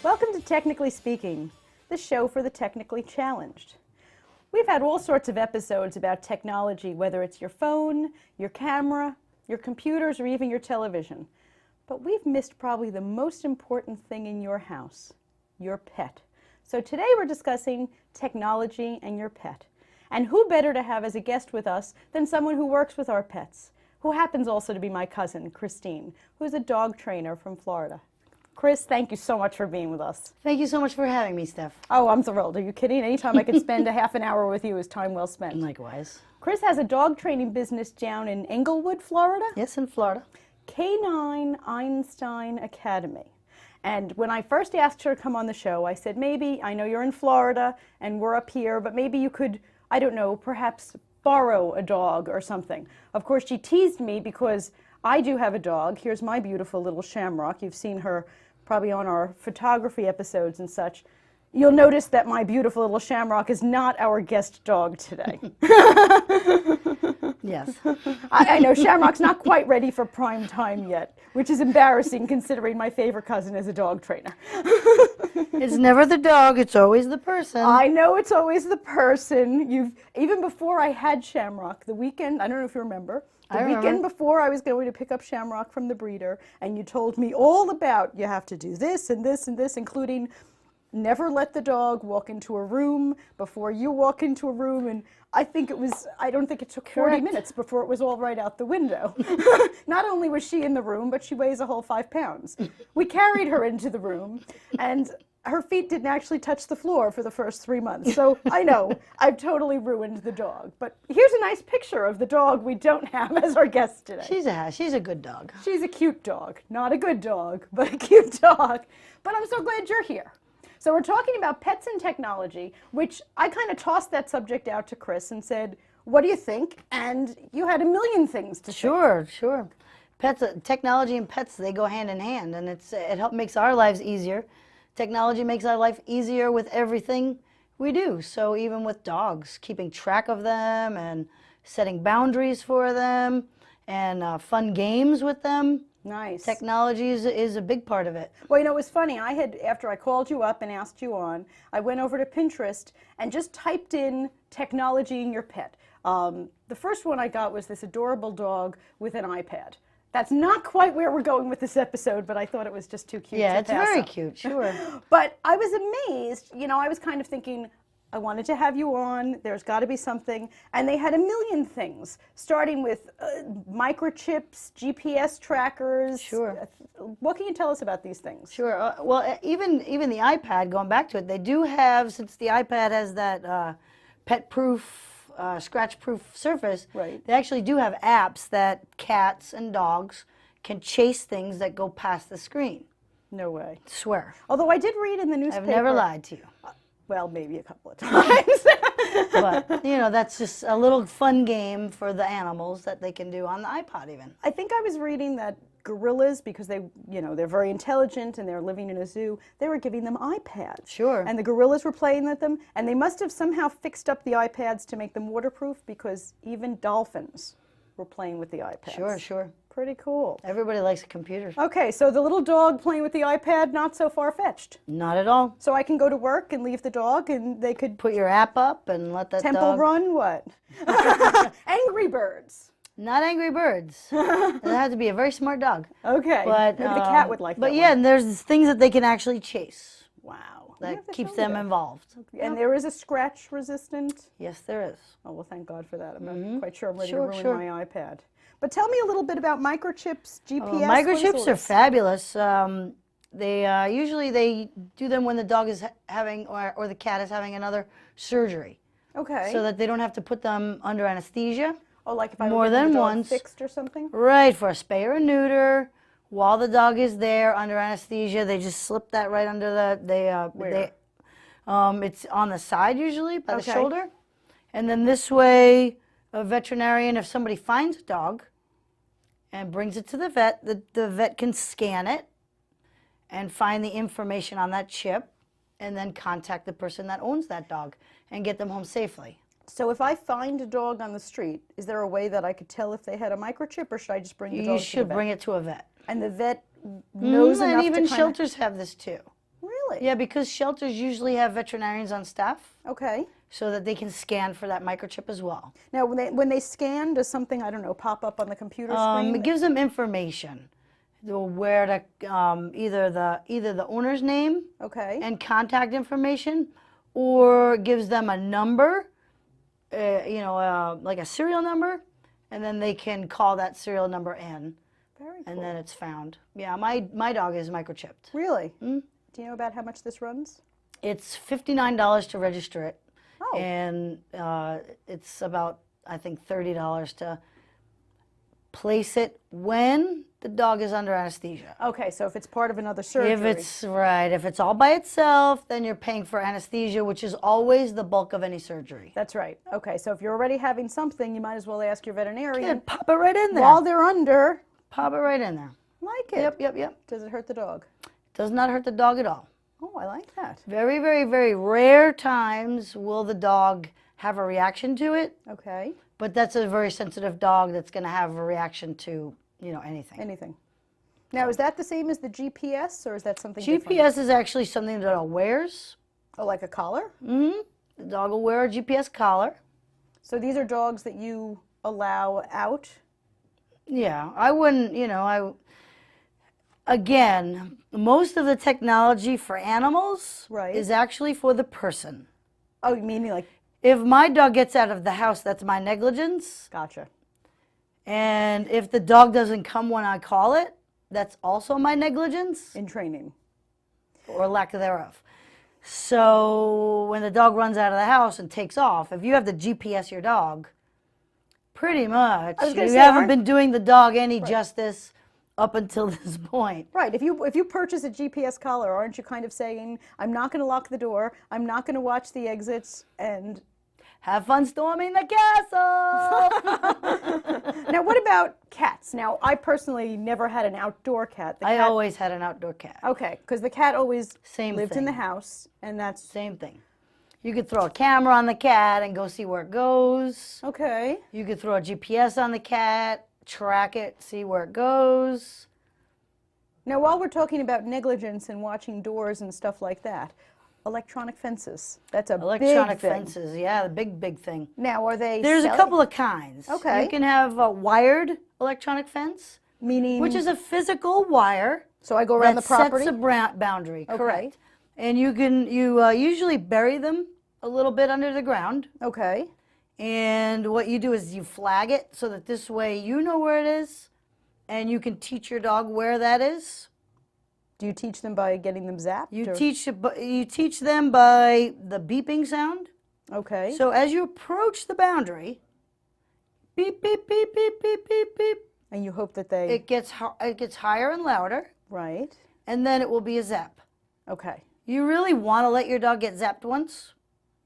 Welcome to Technically Speaking, the show for the technically challenged. We've had all sorts of episodes about technology, whether it's your phone, your camera, your computers, or even your television. But we've missed probably the most important thing in your house, your pet. So today we're discussing technology and your pet. And who better to have as a guest with us than someone who works with our pets, who happens also to be my cousin, Christine, who's a dog trainer from Florida. Chris, thank you so much for being with us. Thank you so much for having me, Steph. Oh, I'm thrilled. Are you kidding? Anytime I could spend a half an hour with you is time well spent. Likewise. Chris has a dog training business down in Englewood, Florida. Yes, in Florida. K9 Einstein Academy. And when I first asked her to come on the show, I said, maybe, I know you're in Florida and we're up here, but maybe you could, I don't know, perhaps borrow a dog or something. Of course, she teased me because I do have a dog. Here's my beautiful little Shamrock. You've seen her probably on our photography episodes and such. You'll notice that my beautiful little Shamrock is not our guest dog today. Yes. I know Shamrock's not quite ready for prime time yet, which is embarrassing considering my favorite cousin is a dog trainer. It's never the dog, it's always the person. I know it's always the person. Even before I had Shamrock, the weekend, I don't know if you remember, the weekend before I was going to pick up Shamrock from the breeder, and you told me all about you have to do this and this and this, including never let the dog walk into a room before you walk into a room. And I don't think it took 40 minutes before it was all right out the window. Not only was she in the room, but she weighs a whole 5 pounds. We carried her into the room, and her feet didn't actually touch the floor for the first 3 months. So I know, I've totally ruined the dog. But here's a nice picture of the dog we don't have as our guest today. She's a good dog. She's a cute dog. Not a good dog, but a cute dog. But I'm so glad you're here. So we're talking about pets and technology, which I kind of tossed that subject out to Chris and said, what do you think? And you had a million things to say. Sure. Pets, technology and pets, they go hand in hand, and it makes our lives easier. Technology makes our life easier with everything we do. So even with dogs, keeping track of them and setting boundaries for them and fun games with them. Nice. Technology is a big part of it. Well, you know, it was funny. After I called you up and asked you on, I went over to Pinterest and just typed in technology in your pet. The first one I got was this adorable dog with an iPad. That's not quite where we're going with this episode, but I thought it was just too cute. Yeah, to it's pass very up. cute, sure. But I was amazed. You know, I was kind of thinking, I wanted to have you on. There's got to be something. And they had a million things, starting with microchips, GPS trackers. Sure. What can you tell us about these things? Sure. Well, even the iPad, going back to it, they do have, since the iPad has that pet-proof, scratch-proof surface, right. They actually do have apps that cats and dogs can chase things that go past the screen. No way. Swear. Although I did read in the newspaper. I've never lied to you. Well, maybe a couple of times. But, you know, that's just a little fun game for the animals that they can do on the iPod even. I think I was reading that gorillas, because they're very intelligent and they're living in a zoo, they were giving them iPads. Sure. And the gorillas were playing with them, and they must have somehow fixed up the iPads to make them waterproof, because even dolphins were playing with the iPads. Sure. Pretty cool. Everybody likes computers. Okay, so the little dog playing with the iPad, not so far-fetched. Not at all. So I can go to work and leave the dog, and they could put your app up and let that Temple dog... Run, what? Angry Birds. Not Angry Birds. It had to be a very smart dog. Okay, but maybe the cat would like that. But yeah, and there's things that they can actually chase. Wow. That keeps them involved. And there is a scratch resistant? Yes, there is. Oh, well, thank God for that. I'm not quite sure I'm ready to ruin my iPad. But tell me a little bit about microchips, GPS. Microchips are fabulous. Usually they do them when the dog is having, or the cat is having another surgery. Okay. So that they don't have to put them under anesthesia. Oh, like if I more were than the dog once fixed or something? Right, for a spay or a neuter. While the dog is there under anesthesia, they just slip that right under Where? It's on the side usually, by the shoulder. And then this way, a veterinarian, if somebody finds a dog and brings it to the vet, the vet can scan it and find the information on that chip and then contact the person that owns that dog and get them home safely. So if I find a dog on the street, is there a way that I could tell if they had a microchip, or should I just bring the dog to the vet? You should bring it to a vet. And the vet knows enough and even to shelters have this too. Really? Really? Yeah, because shelters usually have veterinarians on staff Okay. so that they can scan for that microchip as well. Now, when they scan, does something, I don't know, pop up on the computer screen? It gives them information, where to either the owner's name Okay. and contact information, or gives them a number, like a serial number, and then they can call that serial number in, Very cool. and then it's found. Yeah, my dog is microchipped. Really? Do you know about how much this runs? It's $59 to register it, Oh. and it's about, I think, $30 to place it when the dog is under anesthesia. Okay, so if it's part of another surgery. If it's all by itself, then you're paying for anesthesia, which is always the bulk of any surgery. That's right. Okay, so if you're already having something, you might as well ask your veterinarian. Yeah, pop it right in there. While they're under. Pop it right in there. Like it. Yep. Does it hurt the dog? Does not hurt the dog at all. Oh, I like that. Very, very, very rare times will the dog have a reaction to it, Okay. but that's a very sensitive dog that's going to have a reaction to, anything. Anything. Now, is that the same as the GPS, or is that something different? GPS is actually something that a dog wears. Oh, like a collar? The dog will wear a GPS collar. So these are dogs that you allow out? Yeah, I wouldn't, again, most of the technology for animals Right. is actually for the person. Oh, you mean like, If my dog gets out of the house, that's my negligence. gotcha. And if the dog doesn't come when I call it, that's also my negligence In training. or lack thereof. So when the dog runs out of the house and takes off, if you have to GPS your dog, pretty much I was gonna you say, haven't aren't- been doing the dog any justice up until this point. Right. If you purchase a GPS collar, aren't you kind of saying, I'm not going to lock the door, I'm not going to watch the exits, and... Have fun storming the castle. Now, what about cats? Now, I personally never had an outdoor cat. I always had an outdoor cat. Okay, because the cat always Same lived in the thing. house, and that's... Same thing. You could throw a camera on the cat and go see where it goes. Okay. You could throw a GPS on the cat, track it, see where it goes. Now, while we're talking about negligence and watching doors and stuff like that, electronic fences. That's a Electronic big thing. fences, yeah, the big thing. Now, are they There's a selling- couple of kinds. Okay. You can have a wired electronic fence, Meaning... which is a physical wire So I go around that the property? sets a boundary, Okay. correct. And you usually bury them a little bit under the ground. Okay. And what you do is you flag it so that this way you know where it is and you can teach your dog where that is. Do you teach them by getting them zapped? You or- teach them by the beeping sound. Okay. So as you approach the boundary, beep, beep, beep, beep, beep, beep, beep, And you hope that they... it gets higher and louder, Right. and then it will be a zap. Okay. You really want to let your dog get zapped once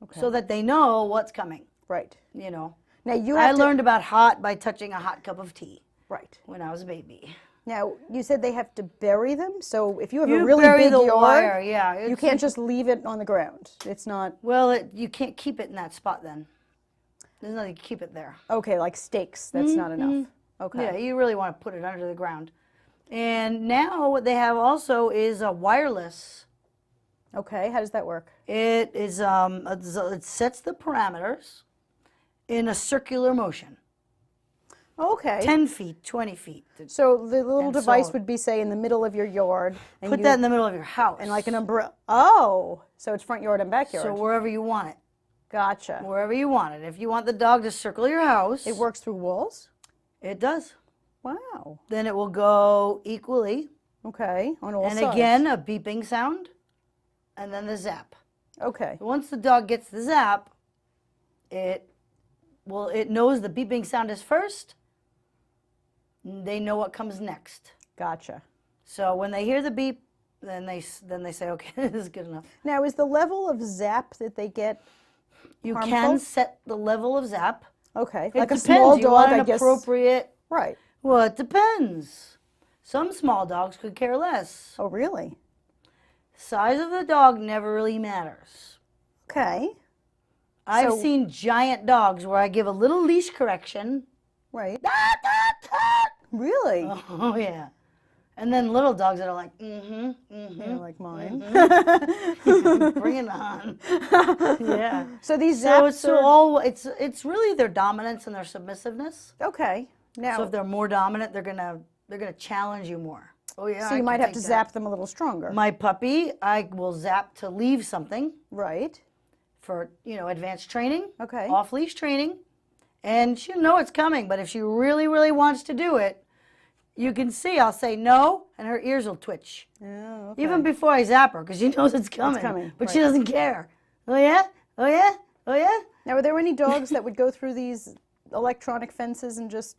Okay. so that they know what's coming, Right. Now, you I have to... learned about hot by touching a hot cup of tea Right. when I was a baby. Now, you said they have to bury them, so if you have a You really bury big the yard, wire, yeah. you can't just leave it on the ground. It's not... Well, you can't keep it in that spot then. There's nothing to keep it there. Okay, like stakes, that's not enough. Okay. Yeah, you really want to put it under the ground. And now what they have also is a wireless. Okay, how does that work? It is it sets the parameters in a circular motion. Okay. 10 feet, 20 feet. So the little And device so- would be, say, in the middle of your yard. And Put you, that in the middle of your house. And like an umbrella. Oh, so it's front yard and backyard. So wherever you want it. Gotcha. Wherever you want it. If you want the dog to circle your house, It works through walls? it does. Wow. Then it will go equally. Okay, on all And sides. again, a beeping sound, and then the zap. Okay. Once the dog gets the zap, it knows the beeping sound is first. They know what comes next. Gotcha. So when they hear the beep, then they say, okay, this is good enough. Now, is the level of zap that they get You harmful? can set the level of zap. Okay, It like a depends. small You dog, want I an guess. appropriate. Right. Well, it depends. Some small dogs could care less. Oh, really? Size of the dog never really matters. Okay. I've So- seen giant dogs where I give a little leash correction. Right. Da, da, da. Really? Oh, yeah. And then little dogs that are like, Yeah, like mine. bring it on. Yeah. So these So zaps it's really their dominance and their submissiveness. okay. Now, So if they're more dominant, they're gonna challenge you more. Oh yeah. so you might have to zap them a little stronger. My puppy, I will zap to leave something Right. for advanced training, Okay. off leash training, and she'll know it's coming. But if she really, really wants to do it, you can see I'll say no, and her ears will twitch. Oh, okay. Even before I zap her, because she knows it's coming. But she right. doesn't care. Oh yeah, oh yeah, oh yeah. Now, are there any dogs that would go through these electronic fences and just,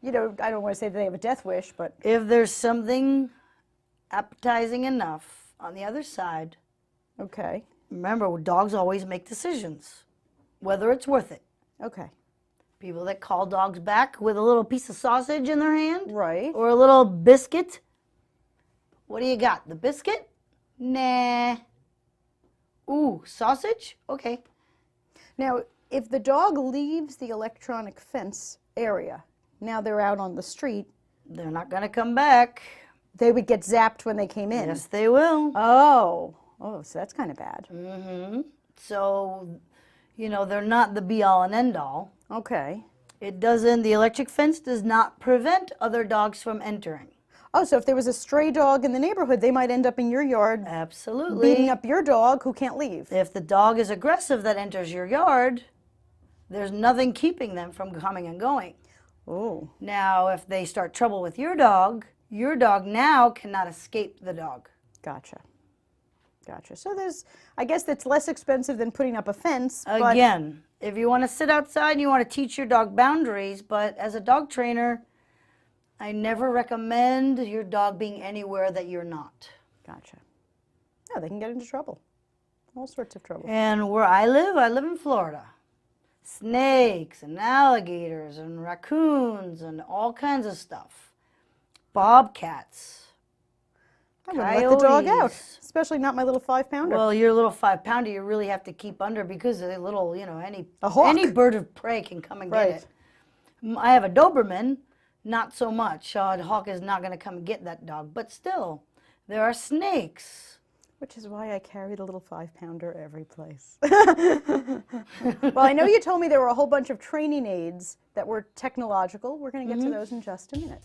I don't want to say that they have a death wish, but If there's something appetizing enough on the other side, okay. remember, dogs always make decisions, whether it's worth it. Okay. People that call dogs back with a little piece of sausage in their hand, Right. or a little biscuit. What do you got? The biscuit? Nah. Ooh, sausage? Okay. Now, if the dog leaves the electronic fence area, now they're out on the street, They're not going to come back. they would get zapped when they came in. Yes, they will. Oh, so that's kind of bad. So, they're not the be-all and end-all. Okay. The electric fence does not prevent other dogs from entering. Oh, so if there was a stray dog in the neighborhood, they might end up in your yard Absolutely. beating up your dog who can't leave. If the dog is aggressive that enters your yard, there's nothing keeping them from coming and going. Oh. Now, if they start trouble with your dog now cannot escape the dog. Gotcha. So I guess that's less expensive than putting up a fence. But Again, if you want to sit outside and you want to teach your dog boundaries, but as a dog trainer, I never recommend your dog being anywhere that you're not. Gotcha. Yeah, they can get into trouble. All sorts of trouble. And where I live in Florida. Snakes and alligators and raccoons and all kinds of stuff. Bobcats. I wouldn't let the dog out, Coyotes. especially not my little 5-pounder. Well, your little 5-pounder you really have to keep under because a little, A hawk. any bird of prey can come and Right. get it. I have a Doberman, not so much. A hawk is not going to come and get that dog, but still, there are snakes. Which is why I carry the little 5-pounder every place. Well, I know you told me there were a whole bunch of training aids that were technological. We're going to get to those in just a minute.